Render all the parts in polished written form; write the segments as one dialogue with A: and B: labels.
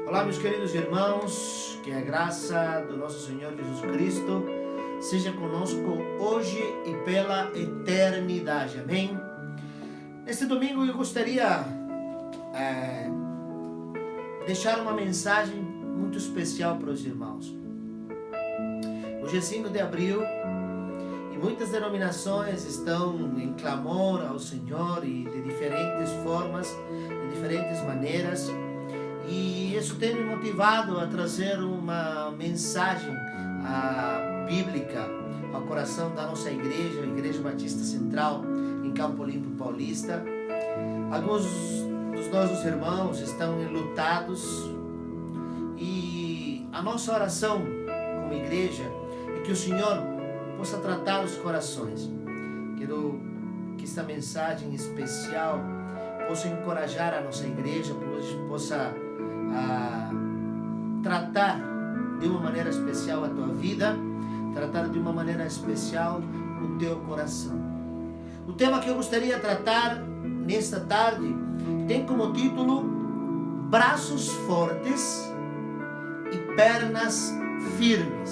A: Olá, meus queridos irmãos, que a graça do nosso Senhor Jesus Cristo seja conosco hoje e pela eternidade. Amém? Neste domingo eu gostaria deixar uma mensagem muito especial para os irmãos. Hoje é 5 de abril e muitas denominações estão em clamor ao Senhor e de diferentes formas, de diferentes maneiras. E isso tem me motivado a trazer uma mensagem bíblica ao coração da nossa igreja, a Igreja Batista Central, em Campo Limpo Paulista. Alguns dos nossos irmãos estão enlutados e a nossa oração como igreja é que o Senhor possa tratar os corações. Quero que esta mensagem especial possa encorajar a nossa igreja, possa tratar de uma maneira especial a tua vida, tratar de uma maneira especial o teu coração. O tema que eu gostaria de tratar nesta tarde tem como título Braços Fortes e Pernas Firmes.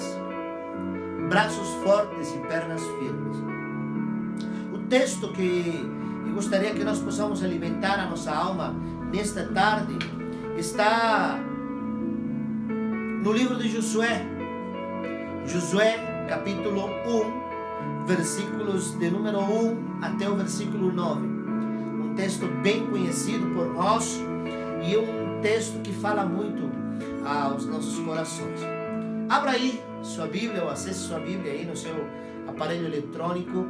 A: Braços fortes e pernas firmes. O texto que eu gostaria que nós possamos alimentar a nossa alma nesta tarde está no livro de Josué. Josué, capítulo 1, versículos de número 1 até o versículo 9. Um texto bem conhecido por nós e um texto que fala muito aos nossos corações. Abra aí sua Bíblia ou acesse sua Bíblia aí no seu aparelho eletrônico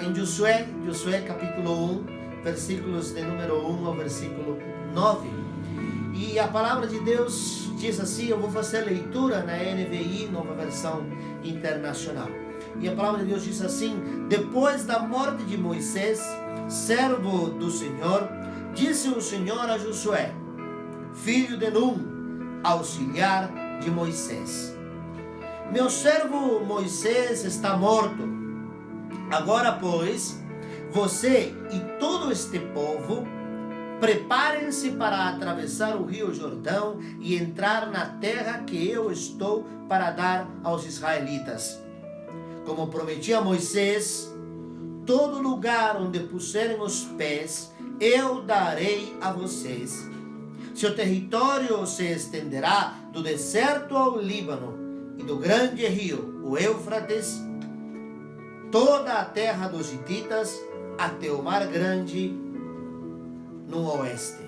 A: em Josué capítulo 1, versículos de número 1 ao versículo 9. E a palavra de Deus diz assim, eu vou fazer leitura na NVI, Nova Versão Internacional. E a palavra de Deus diz assim: depois da morte de Moisés, servo do Senhor, disse o Senhor a Josué, filho de Num, auxiliar de Moisés: meu servo Moisés está morto. Agora, pois, você e todo este povo, preparem-se para atravessar o rio Jordão e entrar na terra que eu estou para dar aos israelitas. Como prometi a Moisés, todo lugar onde puserem os pés, eu darei a vocês. Seu território se estenderá do deserto ao Líbano e do grande rio, o Éufrates, toda a terra dos hititas até o mar grande no oeste.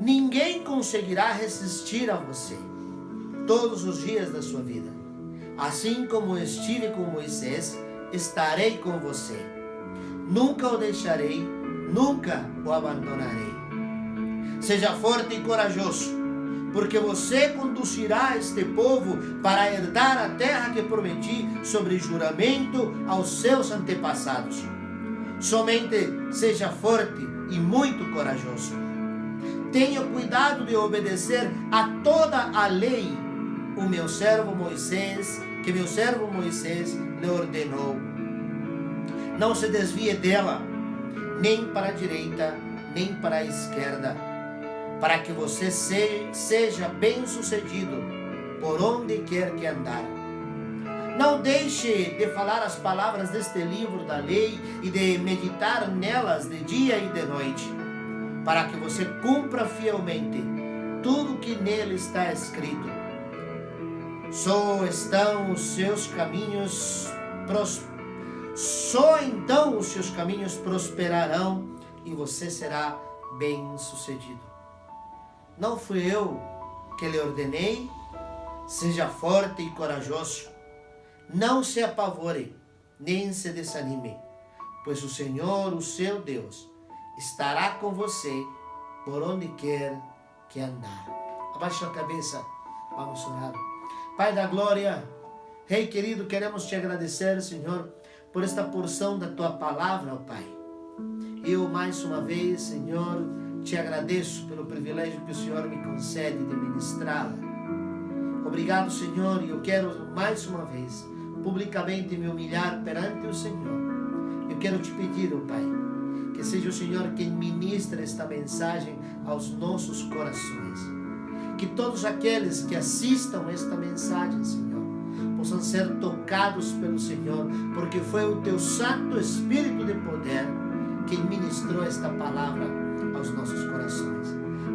A: Ninguém conseguirá resistir a você todos os dias da sua vida. Assim como estive com Moisés, estarei com você. Nunca o deixarei, nunca o abandonarei. Seja forte e corajoso, porque você conduzirá este povo para herdar a terra que prometi sobre juramento aos seus antepassados. Somente seja forte e muito corajoso. Tenha cuidado de obedecer a toda a lei que meu servo Moisés lhe ordenou. Não se desvie dela, nem para a direita, nem para a esquerda, para que você seja bem-sucedido por onde quer que andar. Não deixe de falar as palavras deste livro da lei e de meditar nelas de dia e de noite, para que você cumpra fielmente tudo que nele está escrito. Só então os seus caminhos prosperarão e você será bem-sucedido. Não fui eu que lhe ordenei? Seja forte e corajoso. Não se apavore, nem se desanime, pois o Senhor, o seu Deus, estará com você por onde quer que andar. Abaixe a cabeça, vamos orar. Pai da glória, Rei querido, queremos te agradecer, Senhor, por esta porção da tua palavra, ó Pai. Eu mais uma vez, Senhor, te agradeço pelo privilégio que o Senhor me concede de ministrá-la. Obrigado, Senhor, e eu quero mais uma vez publicamente me humilhar perante o Senhor. Eu quero te pedir, ó Pai, que seja o Senhor quem ministra esta mensagem aos nossos corações. que todos aqueles que assistam esta mensagem, Senhor, possam ser tocados pelo Senhor, porque foi o Teu Santo Espírito de poder que ministrou esta palavra aos nossos corações.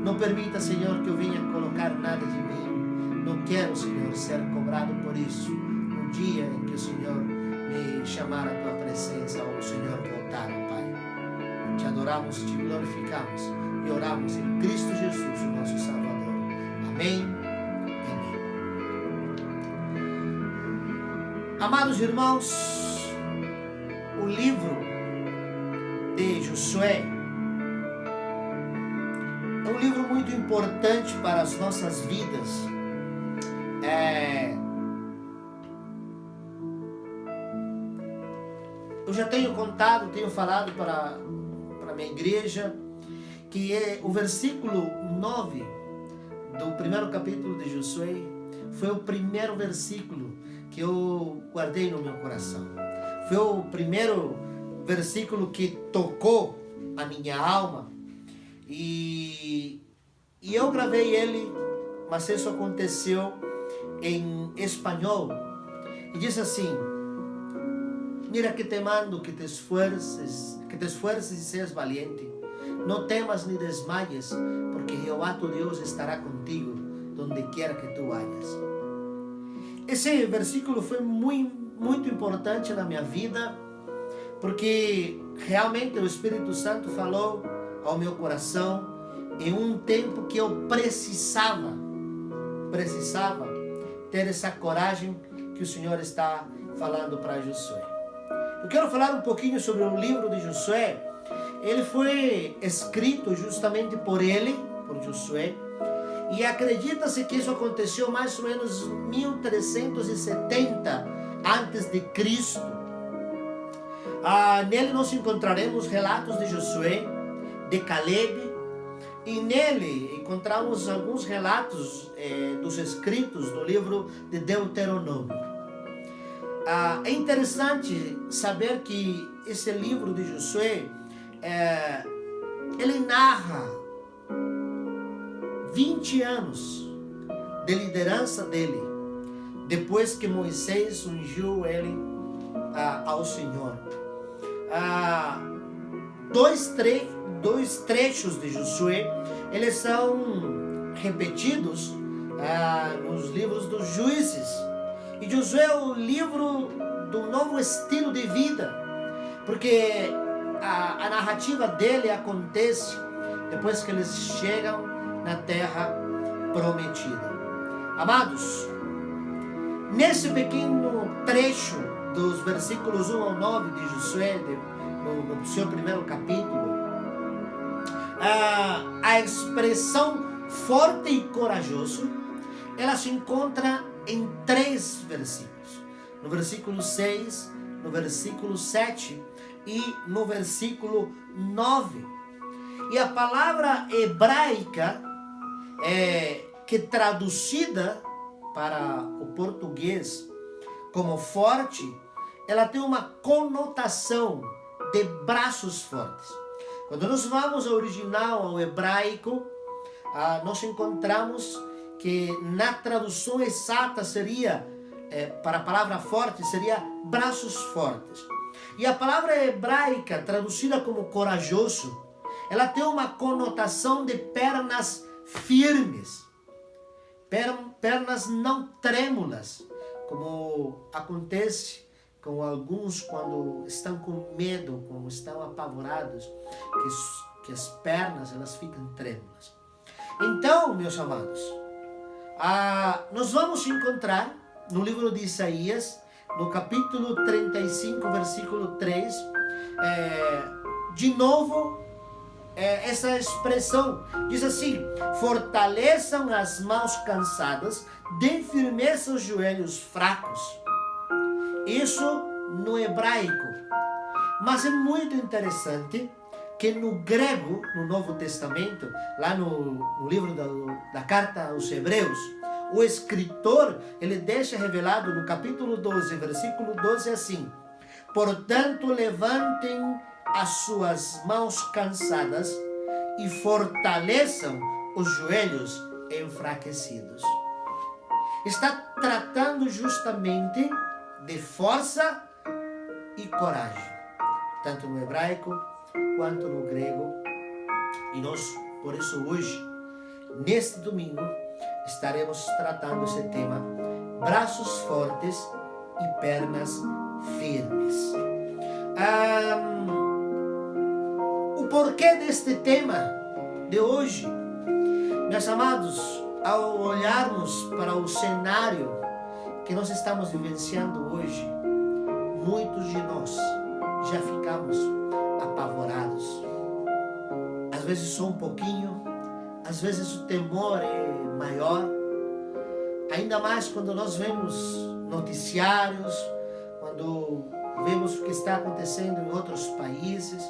A: Não permita, Senhor, que eu venha colocar nada de mim. Não quero, Senhor, ser cobrado por isso no dia em que o Senhor me chamar à Tua presença ou o Senhor voltar, Pai. Te adoramos, te glorificamos e oramos em Cristo Jesus, o nosso Salvador. Amém. Amém. Amados irmãos, o livro de Josué é um livro muito importante para as nossas vidas. Eu já tenho falado para a minha igreja, que é o versículo 9 do primeiro capítulo de Josué, foi o primeiro versículo que eu guardei no meu coração. Foi o primeiro versículo que tocou a minha alma, e eu gravei ele, mas isso aconteceu em espanhol, e diz assim: mira que te mando que te esfuerces e seas valiente, não temas ni desmayes, porque Jehová tu Deus estará contigo donde quiera que tu vayas. Esse versículo foi muito importante na minha vida, porque realmente o Espírito Santo falou ao meu coração em um tempo que eu precisava ter essa coragem que o Senhor está falando para Josué. Eu quero falar um pouquinho sobre o livro de Josué. Ele foi escrito justamente por Josué, e acredita-se que isso aconteceu mais ou menos em 1370 antes de Cristo. Nele nós encontraremos relatos de Josué, de Caleb, e nele encontramos alguns relatos dos escritos do livro de Deuteronômio. É interessante saber que esse livro de Josué, ele narra 20 anos de liderança dele, depois que Moisés ungiu ele ao Senhor. Dois trechos de Josué, eles são repetidos nos livros dos Juízes. E Josué é o livro do novo estilo de vida, porque a narrativa dele acontece depois que eles chegam na terra prometida. Amados, nesse pequeno trecho dos versículos 1 ao 9 de Josué, no seu primeiro capítulo, a expressão forte e corajoso, ela se encontra em 3 versículos. No versículo 6, no versículo 7 e no versículo 9. E a palavra hebraica, que traduzida para o português como forte, ela tem uma conotação de braços fortes. Quando nós vamos ao original, ao hebraico, nós encontramos que na tradução exata seria, para a palavra forte, seria braços fortes. E a palavra hebraica, traduzida como corajoso, ela tem uma conotação de pernas firmes, pernas não trêmulas, como acontece com alguns quando estão com medo, quando estão apavorados, que as pernas elas ficam trêmulas. Então, meus amados, nós vamos encontrar no livro de Isaías, no capítulo 35, versículo 3, de novo, essa expressão diz assim: fortaleçam as mãos cansadas, deem firmeza aos joelhos fracos. Isso no hebraico. Mas é muito interessante que no grego, no Novo Testamento, lá no livro da carta aos Hebreus, o escritor, ele deixa revelado no capítulo 12, versículo 12 assim: portanto, levantem as suas mãos cansadas e fortaleçam os joelhos enfraquecidos. Está tratando justamente de força e coragem, tanto no hebraico quanto no grego. E nós, por isso hoje, neste domingo, estaremos tratando esse tema: braços fortes e pernas firmes. O porquê deste tema de hoje, meus amados, ao olharmos para o cenário que nós estamos vivenciando hoje, muitos de nós já ficamos apavorados. Às vezes só um pouquinho, às vezes o temor é maior, ainda mais quando nós vemos noticiários, quando vemos o que está acontecendo em outros países.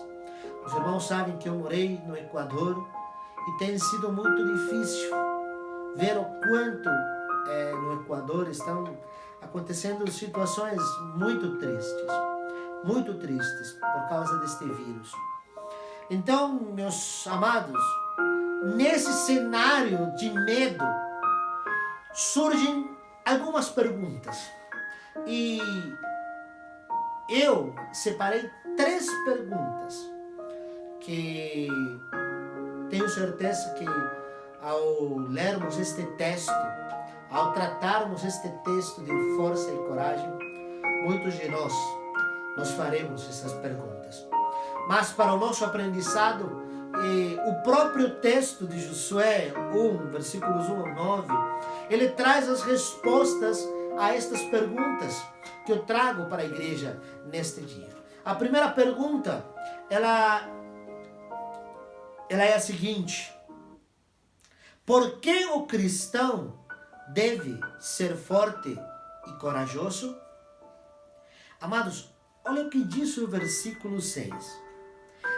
A: Os irmãos sabem que eu morei no Equador e tem sido muito difícil ver o quanto no Equador estão acontecendo situações muito tristes por causa deste vírus. Então, meus amados, nesse cenário de medo surgem algumas perguntas e eu separei 3 perguntas que tenho certeza que ao lermos este texto, ao tratarmos este texto de força e coragem, muitos de nós faremos essas perguntas. Mas para o nosso aprendizado, o próprio texto de Josué 1, versículos 1 ao 9, ele traz as respostas a estas perguntas que eu trago para a igreja neste dia. A primeira pergunta, ela é a seguinte: por que o cristão deve ser forte e corajoso? Amados, olha o que diz o versículo 6.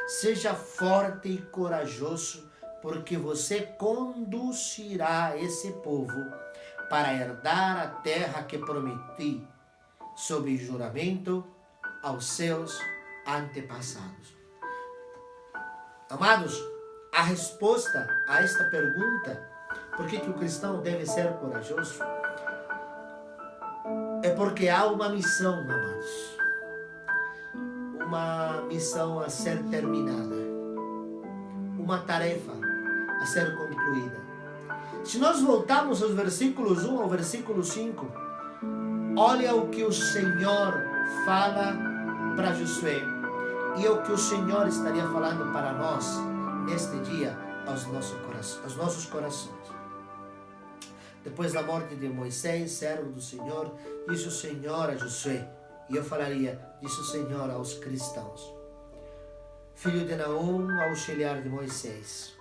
A: Seja forte e corajoso, porque você conduzirá esse povo para herdar a terra que prometi, sob juramento aos seus antepassados. Amados, a resposta a esta pergunta, por que o cristão deve ser corajoso, é porque há uma missão, amados. Uma missão a ser terminada. Uma tarefa a ser concluída. Se nós voltarmos aos versículos 1 ao versículo 5, olha o que o Senhor fala para Josué. E é o que o Senhor estaria falando para nós neste dia aos nossos corações. Depois da morte de Moisés, servo do Senhor, disse o Senhor a Josué, e eu falaria, disse o Senhor aos cristãos: filho de Naum, auxiliar de Moisés,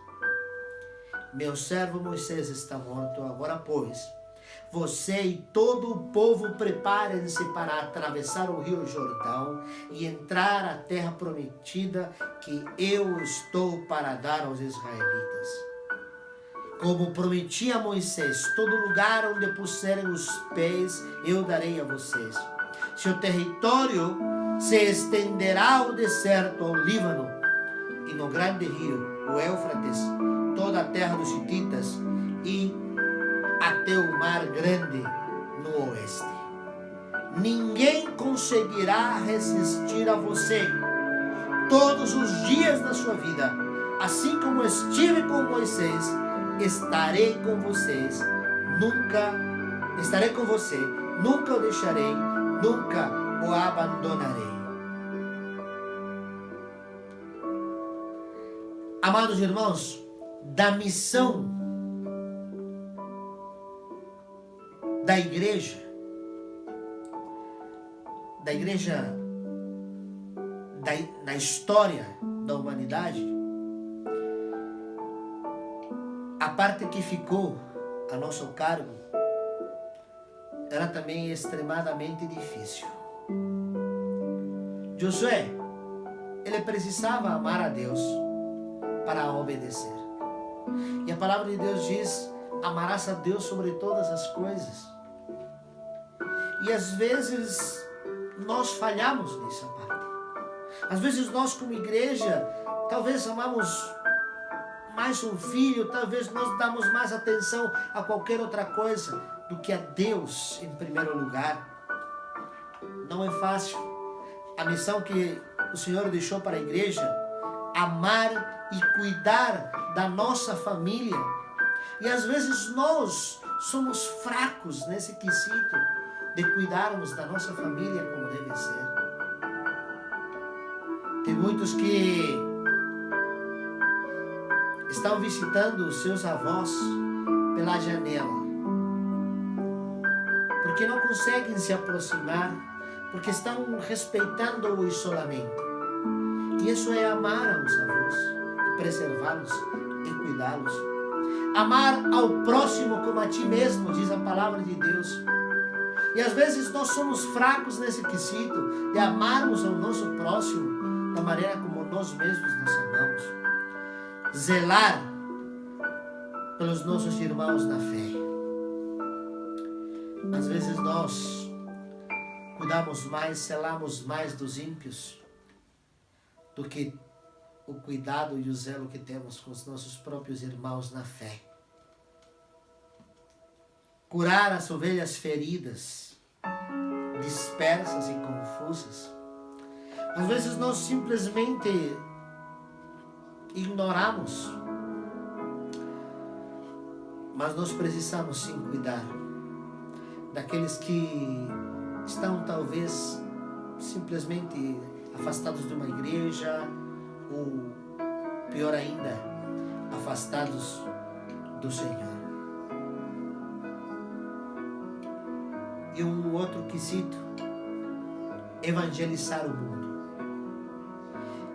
A: meu servo Moisés está morto, agora pois, você e todo o povo preparem-se para atravessar o rio Jordão e entrar na terra prometida que eu estou para dar aos israelitas. Como prometi a Moisés, todo lugar onde puserem os pés eu darei a vocês. Seu território se estenderá ao deserto, ao Líbano, e no grande rio, o Éufrates, toda a terra dos hititas e até o mar grande no oeste. Ninguém conseguirá resistir a você todos os dias da sua vida. Assim como estive com Moisés, estarei com você, nunca o deixarei, nunca o abandonarei. Amados irmãos, da missão da igreja na história da humanidade, a parte que ficou a nosso cargo era também extremadamente difícil. Josué, ele precisava amar a Deus para obedecer. E a palavra de Deus diz: amarás a Deus sobre todas as coisas. E às vezes nós falhamos nessa parte. Às vezes nós como igreja talvez amamos mais um filho, talvez nós damos mais atenção a qualquer outra coisa do que a Deus em primeiro lugar. Não é fácil. A missão que o Senhor deixou para a igreja, amar e cuidar da nossa família. E às vezes nós somos fracos nesse quesito de cuidarmos da nossa família como deve ser. Tem muitos que estão visitando os seus avós pela janela, porque não conseguem se aproximar, porque estão respeitando o isolamento. E isso é amar aos avós, e preservá-los e cuidá-los. Amar ao próximo como a ti mesmo, diz a palavra de Deus. E às vezes nós somos fracos nesse quesito de amarmos ao nosso próximo da maneira como nós mesmos nos amamos. Zelar pelos nossos irmãos na fé. Às vezes nós cuidamos mais, zelamos mais dos ímpios do que o cuidado e o zelo que temos com os nossos próprios irmãos na fé. Curar as ovelhas feridas, dispersas e confusas. Às vezes nós simplesmente ignoramos, mas nós precisamos sim cuidar daqueles que estão talvez simplesmente afastados de uma igreja, ou pior ainda, afastados do Senhor. E um outro quesito, evangelizar o mundo.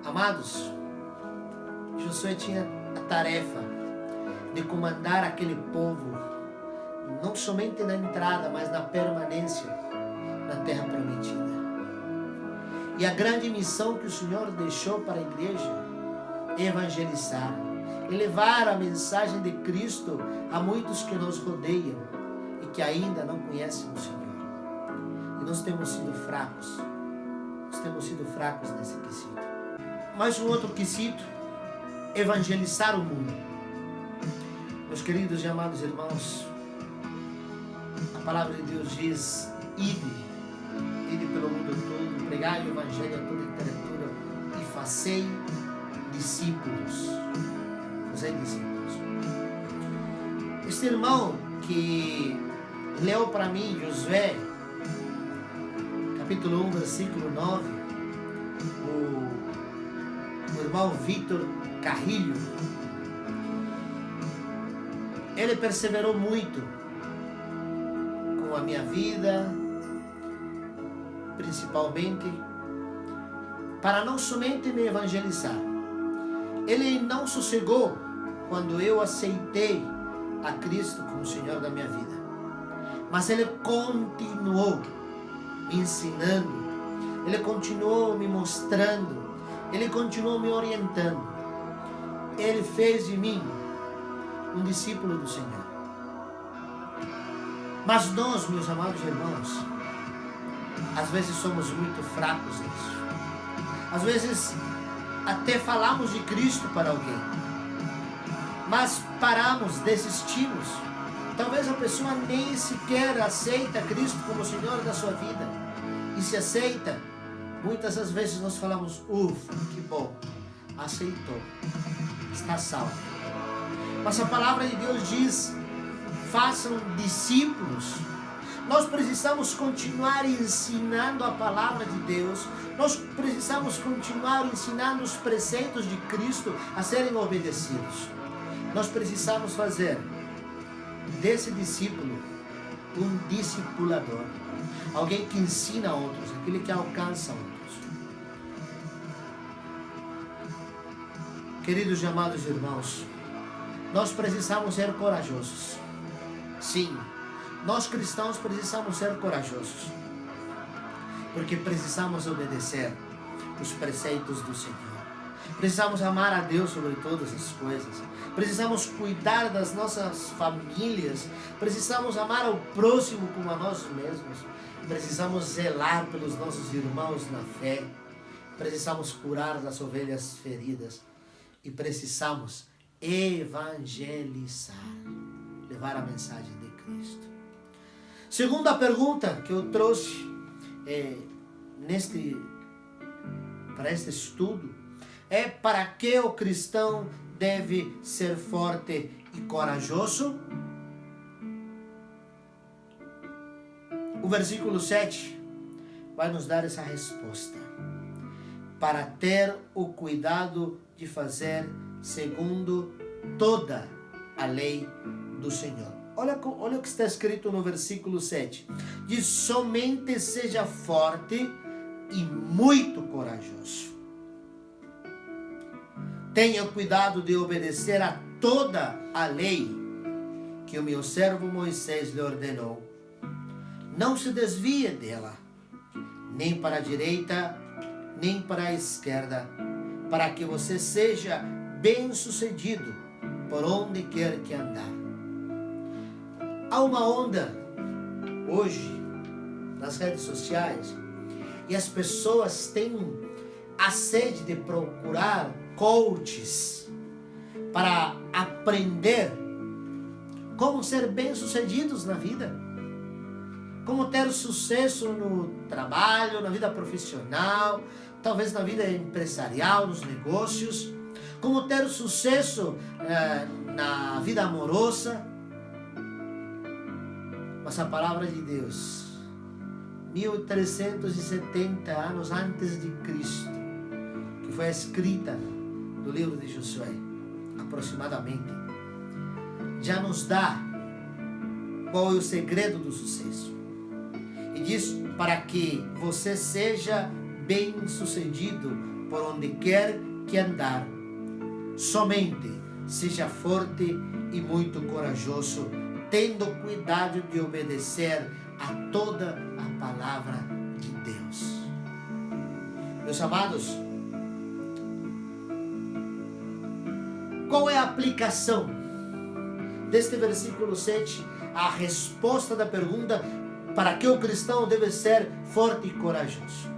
A: Amados, Josué tinha a tarefa de comandar aquele povo, não somente na entrada, mas na permanência na terra prometida. E a grande missão que o Senhor deixou para a igreja é evangelizar, e levar a mensagem de Cristo a muitos que nos rodeiam e que ainda não conhecem o Senhor. E nós temos sido fracos. Nós temos sido fracos nesse quesito. Mais um outro quesito, evangelizar o mundo. Meus queridos e amados irmãos, a palavra de Deus diz: ide pelo mundo todo, pregai o evangelho a toda criatura e fazei discípulos. Fazei discípulos. Este irmão que leu para mim Josué, capítulo 1, versículo 9, o irmão Vitor Carrilho, ele perseverou muito com a minha vida, principalmente para não somente me evangelizar. Ele não sossegou quando eu aceitei a Cristo como Senhor da minha vida, mas ele continuou me ensinando, ele continuou me mostrando, ele continuou me orientando. Ele fez de mim um discípulo do Senhor. Mas nós, meus amados irmãos, às vezes somos muito fracos nisso. Às vezes até falamos de Cristo para alguém, mas paramos, desistimos. Talvez a pessoa nem sequer aceita Cristo como Senhor da sua vida. E se aceita, muitas das vezes nós falamos: ufa, que bom, aceitou, está salvo. Mas a palavra de Deus diz: façam discípulos. Nós precisamos continuar ensinando a palavra de Deus. Nós precisamos continuar ensinando os preceitos de Cristo a serem obedecidos. Nós precisamos fazer desse discípulo um discipulador, alguém que ensina outros, aquele que alcança outros. Queridos e amados irmãos, nós precisamos ser corajosos. Sim, nós cristãos precisamos ser corajosos, porque precisamos obedecer os preceitos do Senhor. Precisamos amar a Deus sobre todas as coisas. Precisamos cuidar das nossas famílias. Precisamos amar ao próximo como a nós mesmos. Precisamos zelar pelos nossos irmãos na fé. Precisamos curar das ovelhas feridas. E precisamos evangelizar, levar a mensagem de Cristo. Segunda pergunta que eu trouxe para este estudo é: para que o cristão deve ser forte e corajoso? O versículo 7 vai nos dar essa resposta. Para ter o cuidado de fazer segundo toda a lei do Senhor. Olha o que está escrito no versículo 7. Diz: somente seja forte e muito corajoso. Tenha cuidado de obedecer a toda a lei que o meu servo Moisés lhe ordenou. Não se desvie dela, nem para a direita, nem para a esquerda, para que você seja bem-sucedido por onde quer que andar. Há uma onda hoje nas redes sociais e as pessoas têm a sede de procurar coaches para aprender como ser bem-sucedidos na vida, como ter sucesso no trabalho, na vida profissional, talvez na vida empresarial, nos negócios, como ter sucesso na vida amorosa. Mas a palavra de Deus, 1370 anos antes de Cristo, que foi escrita no livro de Josué, aproximadamente, já nos dá qual é o segredo do sucesso. E diz: para que você seja bem-sucedido por onde quer que andar, somente seja forte e muito corajoso, tendo cuidado de obedecer a toda a palavra de Deus. Meus amados, qual é a aplicação deste versículo 7, a resposta da pergunta: para que o cristão deve ser forte e corajoso?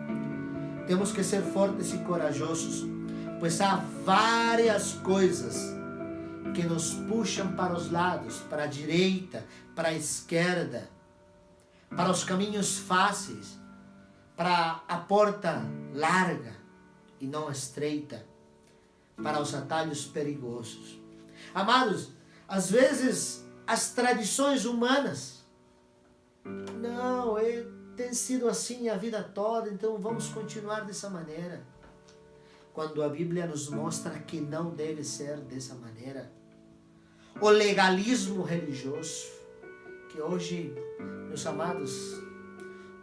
A: Temos que ser fortes e corajosos, pois há várias coisas que nos puxam para os lados, para a direita, para a esquerda, para os caminhos fáceis, para a porta larga e não estreita, para os atalhos perigosos. Amados, às vezes as tradições humanas, não, tem sido assim a vida toda, então vamos continuar dessa maneira. Quando a Bíblia nos mostra que não deve ser dessa maneira. O legalismo religioso, que hoje, meus amados,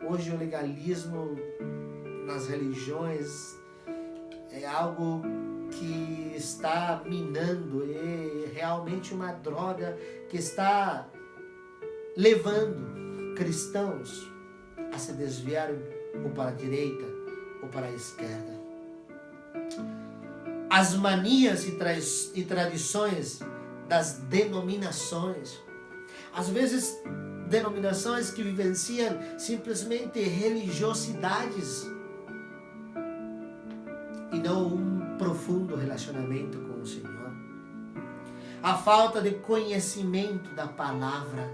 A: hoje o legalismo nas religiões é algo que está minando, é realmente uma droga que está levando cristãos a se desviarem ou para a direita ou para a esquerda. As manias e tradições das denominações, às vezes denominações que vivenciam simplesmente religiosidades e não um profundo relacionamento com o Senhor. A falta de conhecimento da palavra.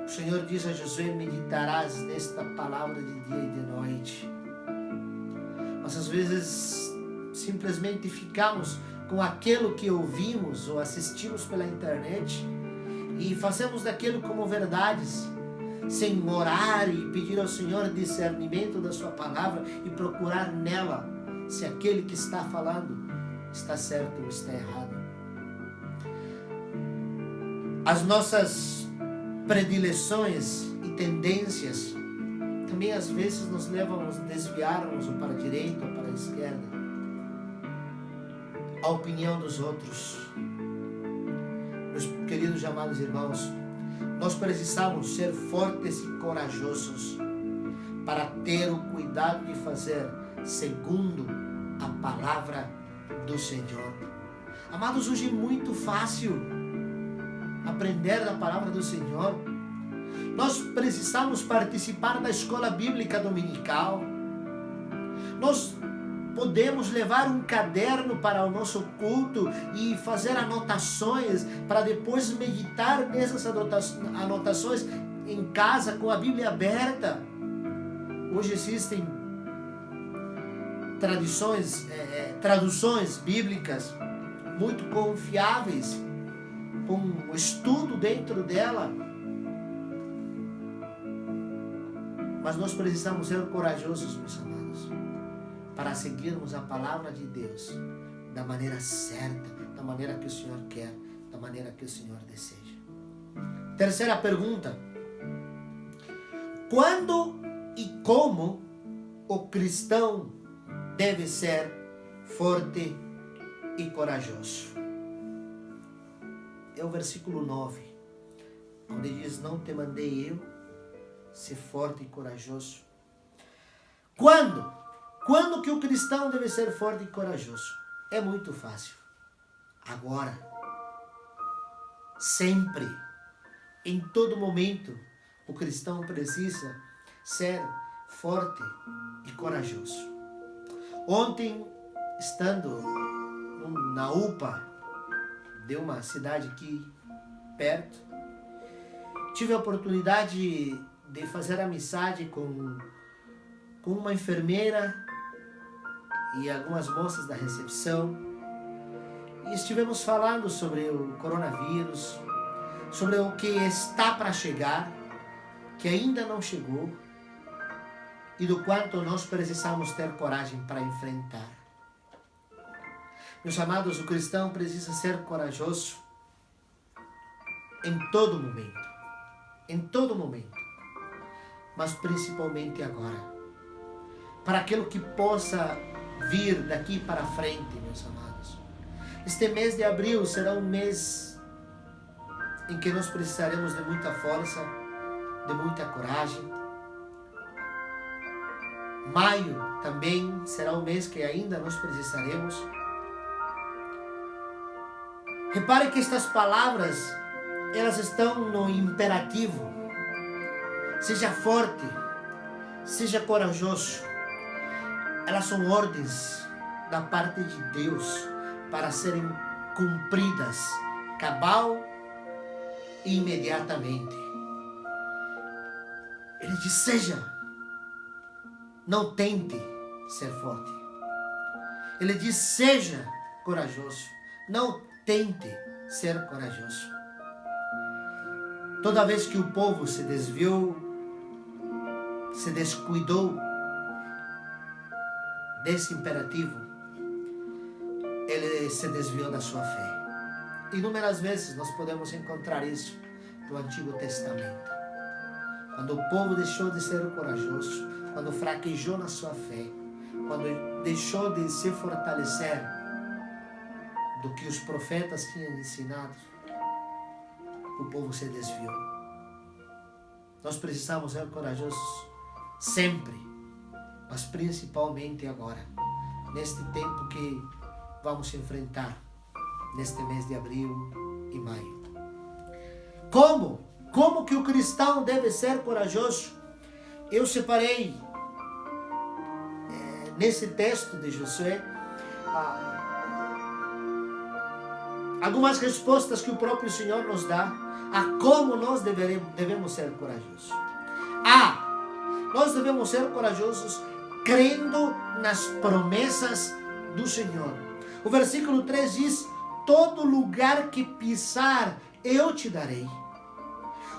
A: O Senhor diz a Josué: meditarás nesta palavra de dia e de noite. Mas às vezes simplesmente ficamos com aquilo que ouvimos ou assistimos pela internet e fazemos daquilo como verdades, sem orar e pedir ao Senhor discernimento da sua palavra e procurar nela se aquele que está falando está certo ou está errado. As nossas predileções e tendências também às vezes nos levam a desviarmos ou para a direita ou para a esquerda. A opinião dos outros. Meus queridos e amados irmãos, nós precisamos ser fortes e corajosos para ter o cuidado de fazer segundo a palavra do Senhor. Amados, hoje é muito fácil aprender da palavra do Senhor. Nós precisamos participar da escola bíblica dominical. Nós podemos levar um caderno para o nosso culto e fazer anotações para depois meditar nessas anotações em casa com a Bíblia aberta. Hoje existem traduções bíblicas muito confiáveis, com um estudo dentro dela. Mas nós precisamos ser corajosos, meus amados, para seguirmos a palavra de Deus da maneira certa, da maneira que o Senhor quer, da maneira que o Senhor deseja. Terceira pergunta: quando e como o cristão deve ser forte e corajoso? É o versículo 9, onde diz: não te mandei eu ser forte e corajoso. Quando que o cristão deve ser forte e corajoso? É muito fácil. Agora. Sempre. Em todo momento, o cristão precisa ser forte e corajoso. Ontem, estando na UPA de uma cidade aqui perto, tive a oportunidade de fazer amizade com uma enfermeira e algumas moças da recepção, e estivemos falando sobre o coronavírus, sobre o que está para chegar, que ainda não chegou, e do quanto nós precisamos ter coragem para enfrentar. Meus amados, o cristão precisa ser corajoso em todo momento, mas principalmente agora, para aquilo que possa vir daqui para frente, meus amados. Este mês de abril será um mês em que nós precisaremos de muita força, de muita coragem. Maio também será um mês que ainda nós precisaremos. Repare que estas palavras, elas estão no imperativo. Seja forte, seja corajoso. Elas são ordens da parte de Deus para serem cumpridas cabal e imediatamente. Ele diz: seja, não tente ser forte. Ele diz: seja corajoso, não tente ser corajoso. Toda vez que o povo se desviou, se descuidou desse imperativo, ele se desviou da sua fé. Inúmeras vezes nós podemos encontrar isso no Antigo Testamento. Quando o povo deixou de ser corajoso, quando fraquejou na sua fé, quando deixou de se fortalecer do que os profetas tinham ensinado, o povo se desviou. Nós precisamos ser corajosos sempre, mas principalmente agora, neste tempo que vamos enfrentar, neste mês de abril e maio. Como que o cristão deve ser corajoso? Eu separei nesse texto de Josué algumas respostas que o próprio Senhor nos dá a como nós devemos ser corajosos. Nós devemos ser corajosos crendo nas promessas do Senhor. O versículo 3 diz: todo lugar que pisar, eu te darei.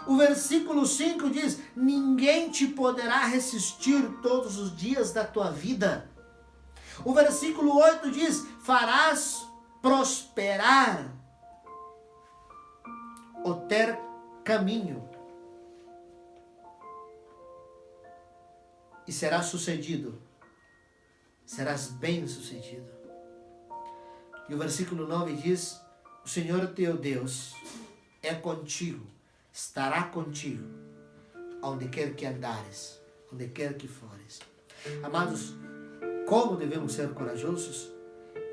A: O versículo 5 diz: ninguém te poderá resistir todos os dias da tua vida. O versículo 8 diz: farás prosperar o teu caminho e serás sucedido, serás bem sucedido. E o versículo 9 diz: o Senhor teu Deus é contigo, estará contigo, onde quer que andares, onde quer que fores. Amados, como devemos ser corajosos?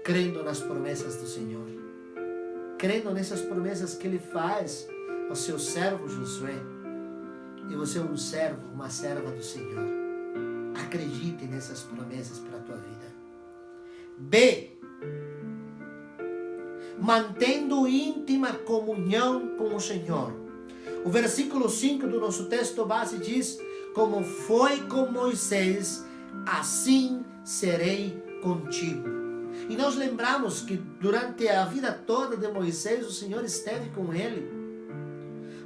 A: Crendo nas promessas do Senhor, crendo nessas promessas que Ele faz ao seu servo Josué. E você é um servo, uma serva do Senhor. Acredite nessas promessas para a tua vida. B. Mantendo íntima comunhão com o Senhor. O versículo 5 do nosso texto base diz: como foi com Moisés, assim serei contigo. E nós lembramos que durante a vida toda de Moisés, o Senhor esteve com ele.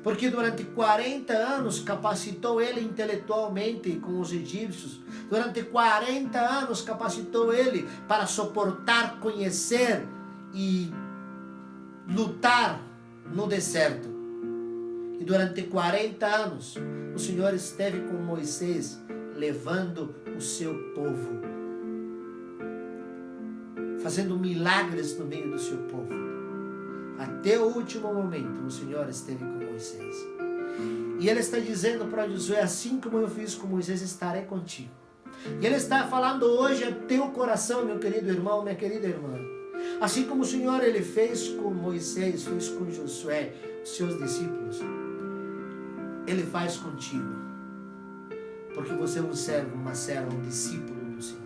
A: Porque durante 40 anos capacitou ele intelectualmente com os egípcios. Durante 40 anos capacitou ele para suportar, conhecer e lutar no deserto. E durante 40 anos, o Senhor esteve com Moisés, levando o seu povo, fazendo milagres no meio do seu povo. Até o último momento, o Senhor esteve com Moisés. E Ele está dizendo para Josué: assim como eu fiz com Moisés, estarei contigo. E Ele está falando hoje ao teu coração, meu querido irmão, minha querida irmã. Assim como o Senhor Ele fez com Moisés, fez com Josué, seus discípulos, Ele faz contigo. Porque você é um servo, uma serva, um discípulo do Senhor.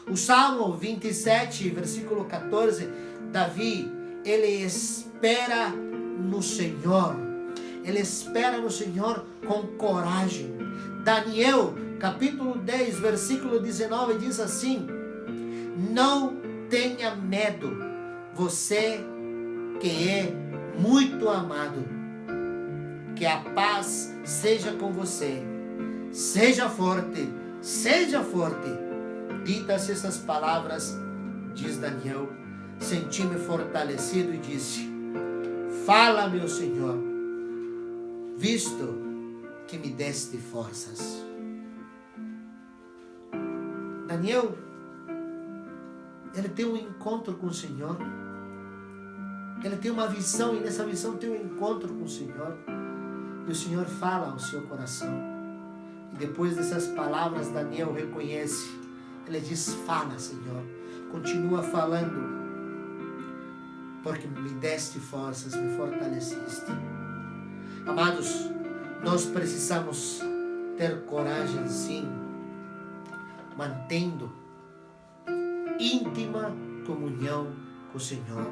A: O Salmo 27, versículo 14, Davi, ele espera no Senhor. Ele espera no Senhor com coragem. Daniel, capítulo 10, versículo 19, diz assim: não tenha medo, você que é muito amado. Que a paz seja com você. Seja forte, seja forte. Ditas essas palavras, diz Daniel, senti-me fortalecido e disse: fala, meu Senhor, visto que me deste forças. Daniel, ele tem um encontro com o Senhor. Ele tem uma visão, e nessa visão tem um encontro com o Senhor. E o Senhor fala ao seu coração. E depois dessas palavras, Daniel reconhece. Ele diz: fala, Senhor, continua falando, porque me deste forças, me fortaleciste. Amados, nós precisamos ter coragem, sim, mantendo íntima comunhão com o Senhor.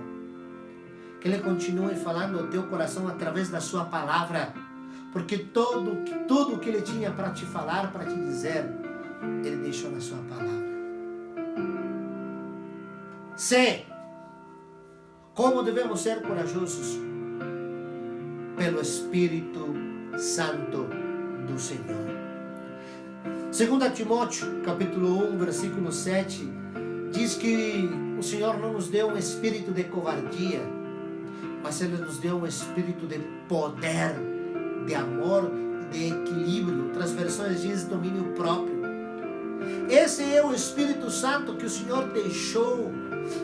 A: Que Ele continue falando ao teu coração através da sua palavra, porque tudo que Ele tinha para te falar, para te dizer, Ele deixou na sua palavra. C. Como devemos ser corajosos? Pelo Espírito Santo do Senhor. 2 Timóteo, capítulo 1, versículo 7, diz que o Senhor não nos deu um espírito de covardia, mas Ele nos deu um espírito de poder, de amor e de equilíbrio. Outras versões dizem domínio próprio. Esse é o Espírito Santo que o Senhor deixou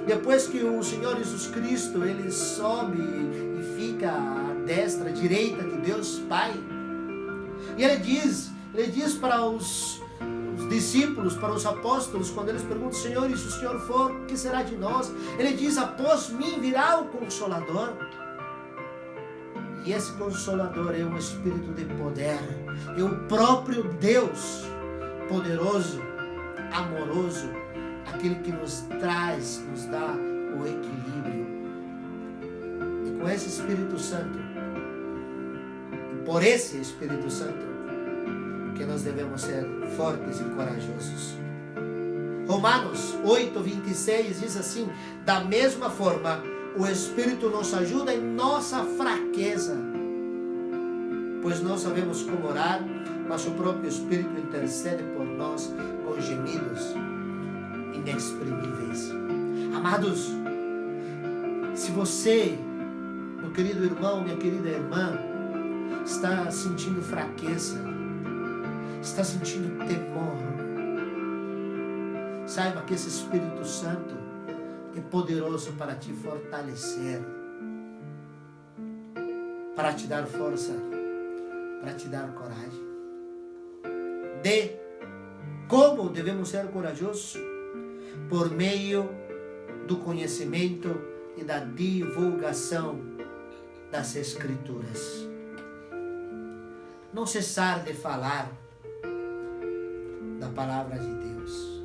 A: depois que o Senhor Jesus Cristo Ele sobe e fica à destra, à direita de Deus Pai. E Ele diz para os discípulos, para os apóstolos, quando eles perguntam: Senhor, e se o Senhor for, o que será de nós? Ele diz: após mim virá o Consolador. E esse Consolador é um Espírito de poder, é o próprio Deus poderoso, amoroso, aquele que nos traz, nos dá o equilíbrio. E com esse Espírito Santo, e por esse Espírito Santo, que nós devemos ser fortes e corajosos. Romanos 8, 26 diz assim: da mesma forma, o Espírito nos ajuda em nossa fraqueza, pois não sabemos como orar, mas o próprio Espírito intercede por nós com gemidos inexprimíveis. Amados, se você, meu querido irmão, minha querida irmã, está sentindo fraqueza, está sentindo temor, saiba que esse Espírito Santo é poderoso para te fortalecer, para te dar força, para te dar coragem. D. Como devemos ser corajosos? Por meio do conhecimento e da divulgação das Escrituras. Não cessar de falar da palavra de Deus.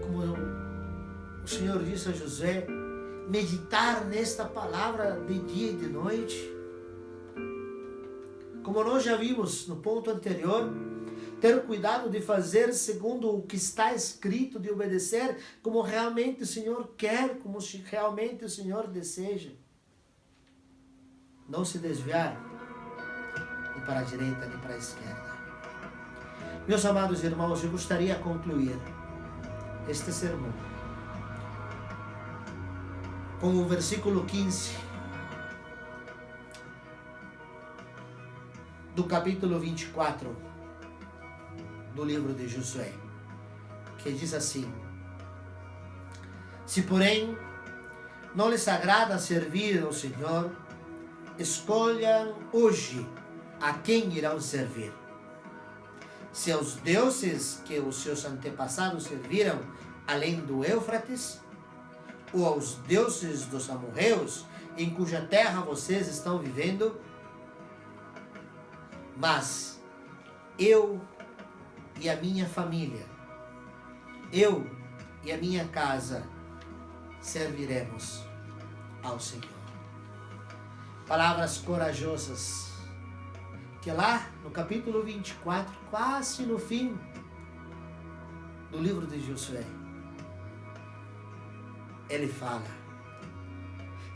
A: Como o Senhor disse a Josué meditar nesta palavra de dia e de noite. Como nós já vimos no ponto anterior, ter cuidado de fazer segundo o que está escrito, de obedecer como realmente o Senhor quer, como realmente o Senhor deseja. Não se desviar nem para a direita nem para a esquerda. Meus amados irmãos, eu gostaria de concluir este sermão com o versículo 15 do capítulo 24 do livro de Josué, que diz assim: se porém não lhes agrada servir ao Senhor, escolham hoje a quem irão servir. Se aos deuses que os seus antepassados serviram além do Éufrates, ou aos deuses dos amorreus, em cuja terra vocês estão vivendo, mas eu e a minha família, eu e a minha casa, serviremos ao Senhor. Palavras corajosas, que lá no capítulo 24, quase no fim do livro de Josué, ele fala,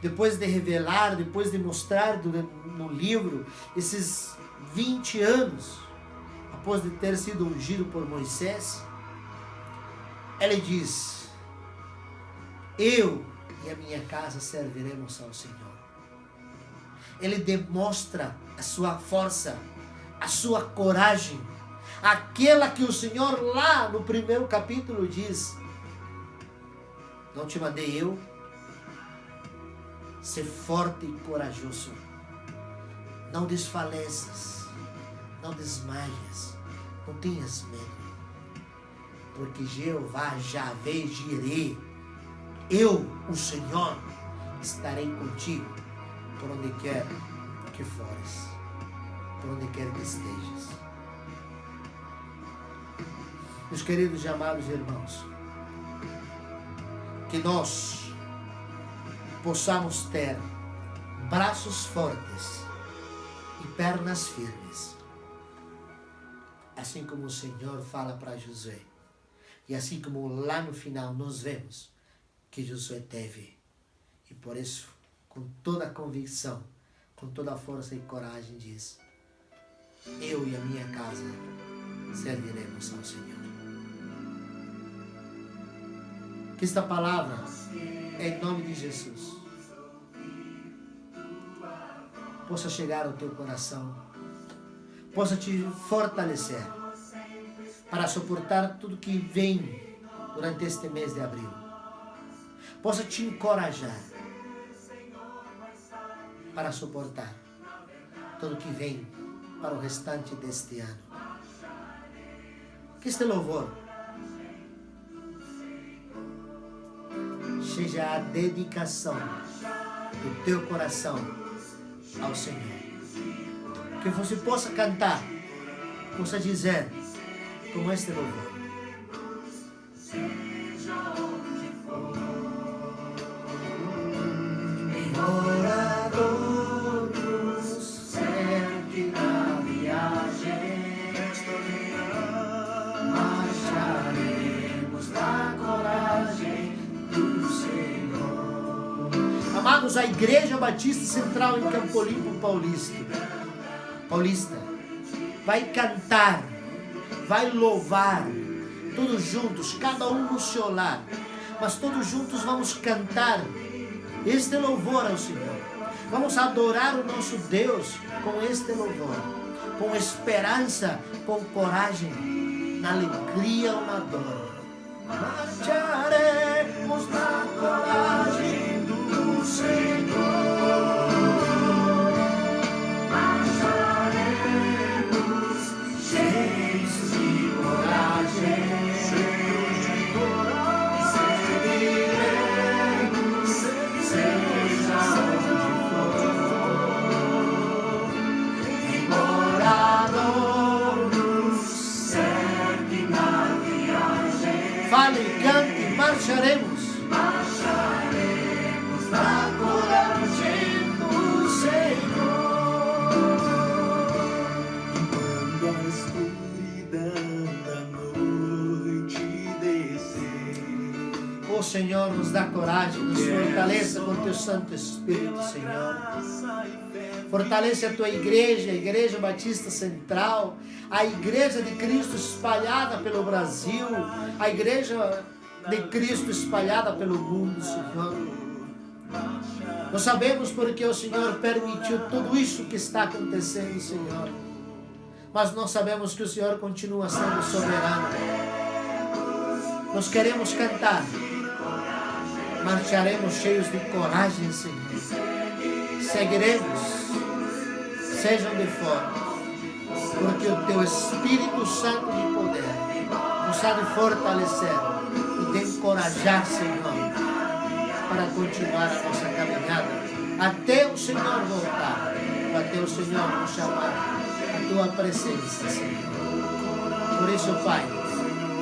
A: depois de revelar, depois de mostrar no livro esses 20 anos, após de ter sido ungido por Moisés, ele diz: eu e a minha casa serviremos ao Senhor. Ele demonstra a sua força, a sua coragem, aquela que o Senhor lá no primeiro capítulo diz: não te mandei eu? Ser forte e corajoso. Não desfaleças, não desmaias, não tenhas medo, porque Jeová, Javé, Jireh, eu, o Senhor, estarei contigo por onde quer que fores, por onde quer que estejas. Meus queridos e amados irmãos, que nós possamos ter braços fortes e pernas firmes, assim como o Senhor fala para Josué, e assim como lá no final nós vemos que Josué teve, e por isso, com toda a convicção, com toda a força e coragem, diz: eu e a minha casa serviremos ao Senhor. Que esta palavra, em nome de Jesus, possa chegar ao teu coração, possa te fortalecer para suportar tudo que vem durante este mês de abril, possa te encorajar para suportar tudo que vem para o restante deste ano. Que este louvor seja a dedicação do teu coração ao Senhor. Que você possa cantar, possa dizer, como este louvor: orador nos serve na viagem, marcharemos na coragem do Senhor. Amados, a Igreja Batista Central em Campo Limpo Paulista vai cantar, vai louvar, todos juntos, cada um no seu lar, mas todos juntos vamos cantar este louvor ao Senhor. Vamos adorar o nosso Deus com este louvor, com esperança, com coragem, na alegria ou na dor. Marcharemos na coragem do Senhor. Marcharemos cheios de coragem. Fale, cante, marcharemos. Senhor, nos dá coragem, nos fortaleça com Teu Santo Espírito, Senhor. Fortalece a Tua igreja, a Igreja Batista Central, a Igreja de Cristo espalhada pelo Brasil, a Igreja de Cristo espalhada pelo mundo, Senhor. Nós sabemos porque o Senhor permitiu tudo isso que está acontecendo, Senhor. Mas nós sabemos que o Senhor continua sendo soberano. Nós queremos cantar. Marcharemos cheios de coragem, Senhor. Seguiremos, sejam de fora, porque o Teu Espírito Santo de poder nos há de fortalecer e de encorajar, Senhor, para continuar a nossa caminhada até o Senhor voltar, até o Senhor nos chamar a Tua presença, Senhor. Por isso, Pai,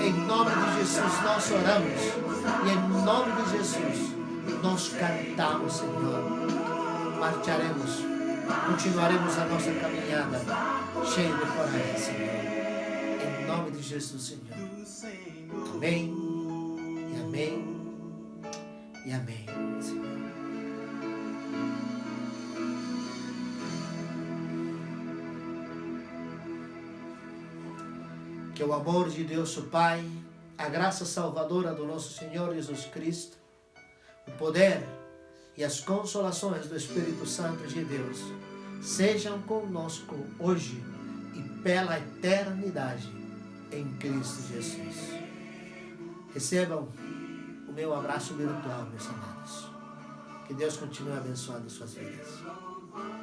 A: em nome de Jesus nós oramos e em nome de Jesus nós cantamos, Senhor. Marcharemos, continuaremos a nossa caminhada cheio de coragem, Senhor. Em nome de Jesus, Senhor. Amém, e amém, e amém, Senhor. Que o amor de Deus, o Pai, a graça salvadora do nosso Senhor Jesus Cristo, o poder e as consolações do Espírito Santo de Deus sejam conosco hoje e pela eternidade em Cristo Jesus. Recebam o meu abraço virtual, meus amados. Que Deus continue abençoando suas vidas.